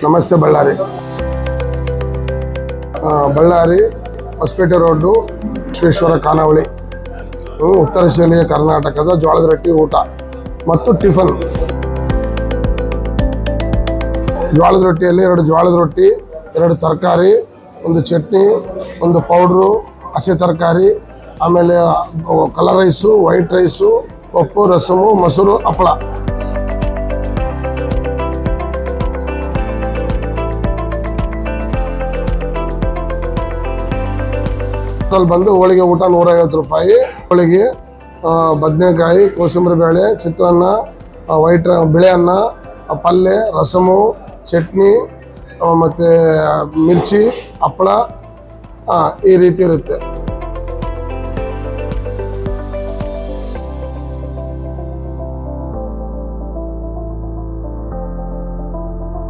ನಮಸ್ತೆ ಬಳ್ಳಾರಿ. ಬಳ್ಳಾರಿ ಹೊಸಪೇಟೆ ರೋಡು ವಿಶ್ವೇಶ್ವರ ಖಾನಾವಳಿ. ಉತ್ತರ ಶೈಲಿಯ ಕರ್ನಾಟಕದ ಜೋಳದ ರೊಟ್ಟಿ ಊಟ ಮತ್ತು ಟಿಫನ್. ಜೋಳದ ರೊಟ್ಟಿಯಲ್ಲಿ 2 ಜೋಳದ ರೊಟ್ಟಿ, 2 ತರಕಾರಿ, 1 ಚಟ್ನಿ, 1 ಪೌಡ್ರು, ಹಸಿ ತರಕಾರಿ, ಆಮೇಲೆ colour rice, white rice, Pappu, rasam, ಮೊಸರು, ಹಪ್ಪಳ. ಬಂದು ಹೋಳಿಗೆ ಊಟ 150 ರೂಪಾಯಿ. ಹೋಳಿಗೆ, ಬದನೆಕಾಯಿ, ಕೋಸಂಬರಿ ಬೇಳೆ, ಚಿತ್ರಾನ್ನ, ವೈಟ್ ಬಿಳೆ ಅನ್ನ, ಪಲ್ಯ, ರಸಮು, ಚಟ್ನಿ ಮತ್ತು ಮಿರ್ಚಿ, ಹಪ್ಪಳ ಈ ರೀತಿ ಇರುತ್ತೆ.